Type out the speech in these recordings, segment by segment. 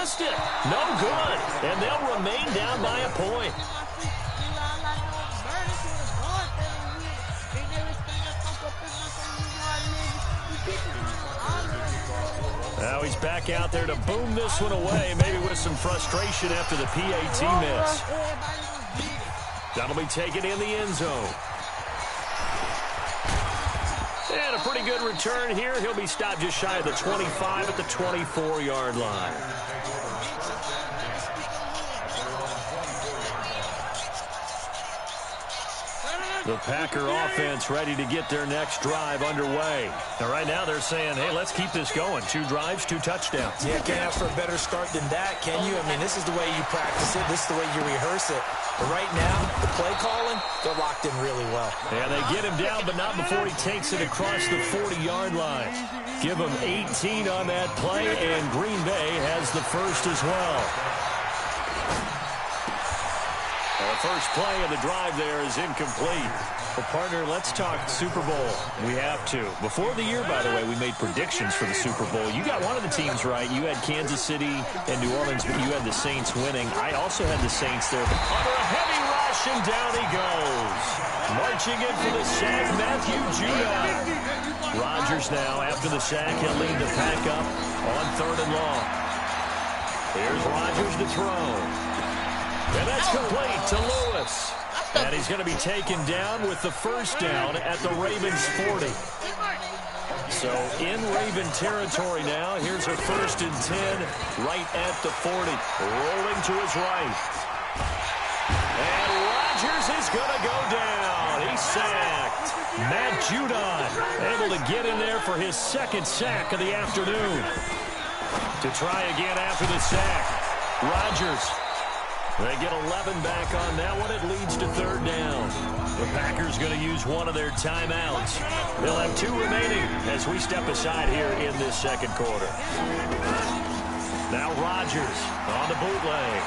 missed it. No good. And they'll remain down by a point. Now he's back out there to boom this one away, maybe with some frustration after the PAT miss. That'll be taken in the end zone. And a pretty good return here. He'll be stopped just shy of the 25 at the 24-yard line. The Packer offense ready to get their next drive underway. Now, right now they're saying, hey, let's keep this going. 2 drives, 2 touchdowns. Yeah, can't ask for a better start than that, can you? I mean, this is the way you practice it. This is the way you rehearse it. But right now, the play calling, they're locked in really well. And they get him down, but not before he takes it across the 40-yard line. Give him 18 on that play, and Green Bay has the first as well. The first play of the drive there is incomplete. Well, partner, let's talk Super Bowl. We have to. Before the year, by the way, we made predictions for the Super Bowl. You got one of the teams right. You had Kansas City and New Orleans, but you had the Saints winning. I also had the Saints there. Under a heavy rush, and down he goes. Marching in for the sack, Matthew Judon. Rodgers now, after the sack, he'll lead the pack up on 3rd and long. Here's Rodgers to throw. And that's complete to Lewis. And he's going to be taken down with the first down at the Ravens 40. So in Raven territory now. Here's a 1st and 10 right at the 40. Rolling to his right. And Rodgers is going to go down. He's sacked. Matt Judon able to get in there for his 2nd sack of the afternoon. To try again after the sack. Rodgers. They get 11 back on that one. It leads to 3rd down. The Packers going to use one of their timeouts. They'll have 2 remaining as we step aside here in this 2nd quarter. Now Rodgers on the bootleg.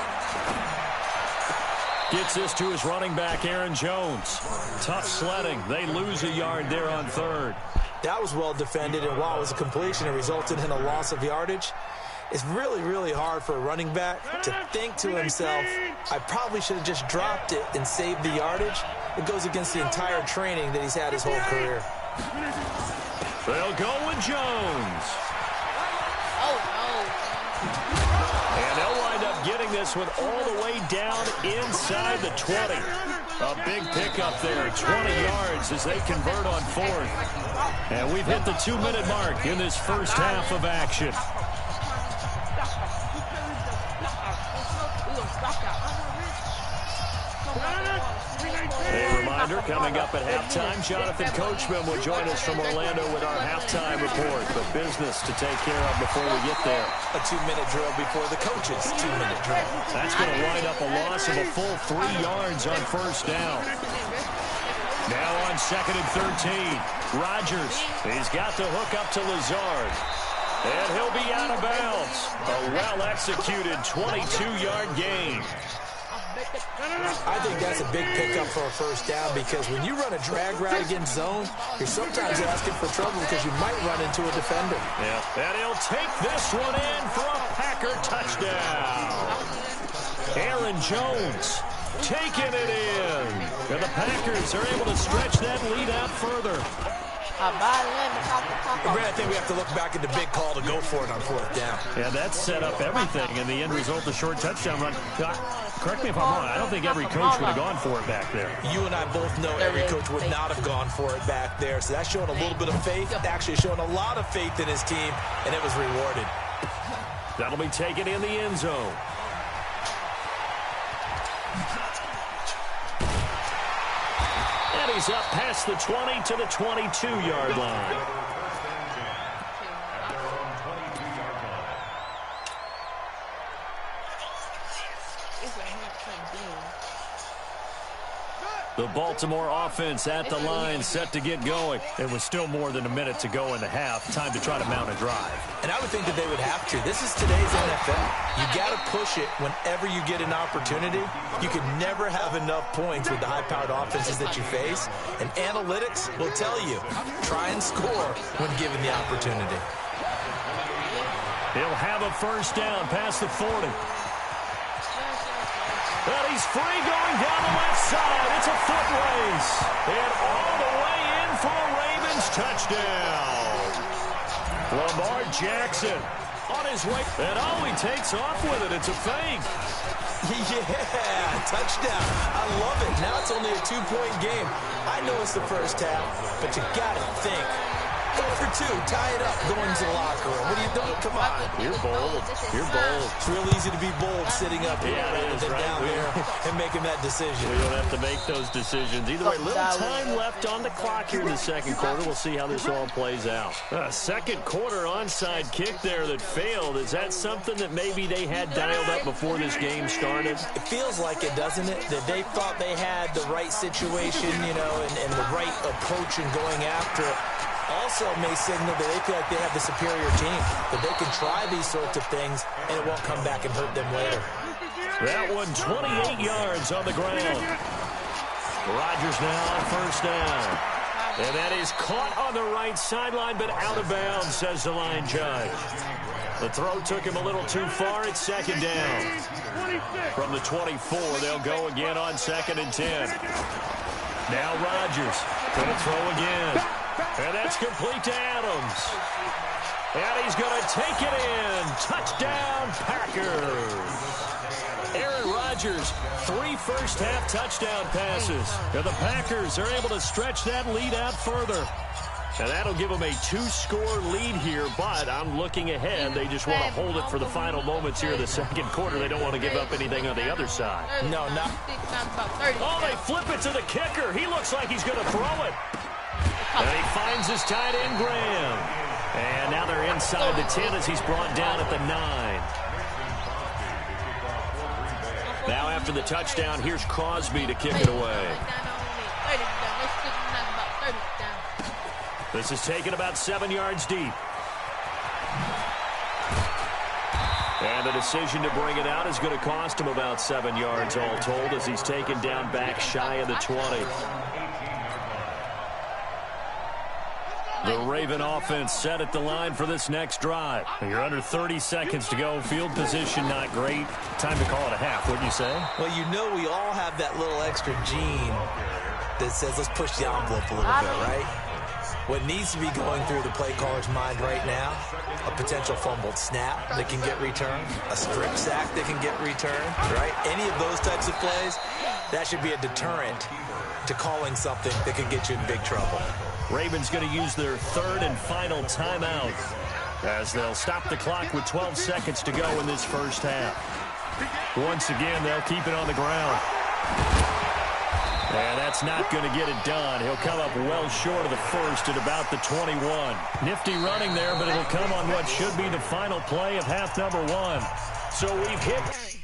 Gets this to his running back, Aaron Jones. Tough sledding. They lose a yard there on 3rd. That was well defended, and while it was a completion, it resulted in a loss of yardage. It's really, really hard for a running back to think to himself, I probably should have just dropped it and saved the yardage. It goes against the entire training that he's had his whole career. They'll go with Jones. Oh, no. And they'll wind up getting this one all the way down inside the 20. A big pickup there, 20 yards as they convert on 4th. And we've hit the 2-minute mark in this first half of action. A reminder, coming up at halftime, Jonathan Coachman will join us from Orlando with our halftime report. But business to take care of before we get there. A 2-minute drill before the coach's 2-minute drill. That's going to wind up a loss of a full 3 yards on 1st down. Now on 2nd and 13, Rodgers. He's got the hook up to Lazard. And he'll be out of bounds. A well-executed 22-yard gain. I think that's a big pickup for a 1st down because when you run a drag route against zone, you're sometimes asking for trouble because you might run into a defender. Yeah, and he'll take this one in for a Packer touchdown. Aaron Jones taking it in. And the Packers are able to stretch that lead out further. I think we have to look back at the big call to go for it on 4th down. Yeah, that set up everything, and the end result, the short touchdown run. Correct me if I'm wrong. I don't think every coach would have gone for it back there. You and I both know every coach would not have gone for it back there. So that's showing a little bit of faith, actually showing a lot of faith in his team, and it was rewarded. That'll be taken in the end zone. And he's up past the 20 to the 22-yard line. The Baltimore offense at the line, set to get going. It was still more than a minute to go in the half. Time to try to mount a drive. And I would think that they would have to. This is today's NFL. You got to push it whenever you get an opportunity. You can never have enough points with the high-powered offenses that you face. And analytics will tell you, try and score when given the opportunity. He'll have a first down past the 40. But he's free going down the left side. It's a foot race. And all the way in for a Ravens touchdown. Lamar Jackson on his way. And he takes off with it. It's a fake. Yeah, touchdown. I love it. Now it's only a 2-point game. I know it's the first half, but you got to think. Go for 2, tie it up, go into the locker room. What are you doing? Come on. You're bold. You're bold. It's real easy to be bold sitting up here rather than down there and making that decision. We don't have to make those decisions. Either way, little time left on the clock here in the second quarter. We'll see how this all plays out. Second quarter onside kick there that failed. Is that something that maybe they had dialed up before this game started? It feels like it, doesn't it? That they thought they had the right situation, you know, and the right approach in going after it. Also may signal that they feel like they have the superior team, that they can try these sorts of things and it won't come back and hurt them later. That one 28 yards on the ground. Rodgers now on first down. And that is caught on the right sideline, but out of bounds, says the line judge. The throw took him a little too far. It's second down. From the 24, they'll go again on 2nd and 10. Now Rodgers going to throw again. And that's complete to Adams. And he's going to take it in. Touchdown, Packers. Aaron Rodgers, 3 first-half touchdown passes. And the Packers are able to stretch that lead out further. And that'll give them a 2-score lead here, but I'm looking ahead. They just want to hold it for the final moments here of the second quarter. They don't want to give up anything on the other side. No, not. Oh, they flip it to the kicker. He looks like he's going to throw it. And he finds his tight end, Graham. And now they're inside the 10 as he's brought down at the 9. Now after the touchdown, here's Crosby to kick it away. This is taken about 7 yards deep. And the decision to bring it out is going to cost him about 7 yards all told as he's taken down back shy of the 20. The Raven offense set at the line for this next drive. You're under 30 seconds to go. Field position not great. Time to call it a half, wouldn't you say? Well, you know we all have that little extra gene that says let's push the envelope a little bit, right? What needs to be going through the play caller's mind right now, a potential fumbled snap that can get returned, a strip sack that can get returned, right? Any of those types of plays, that should be a deterrent to calling something that could get you in big trouble. Ravens going to use their 3rd and final timeout as they'll stop the clock with 12 seconds to go in this first half. Once again, they'll keep it on the ground. And that's not going to get it done. He'll come up well short of the first at about the 21. Nifty running there, but it'll come on what should be the final play of half number 1. So we've hit...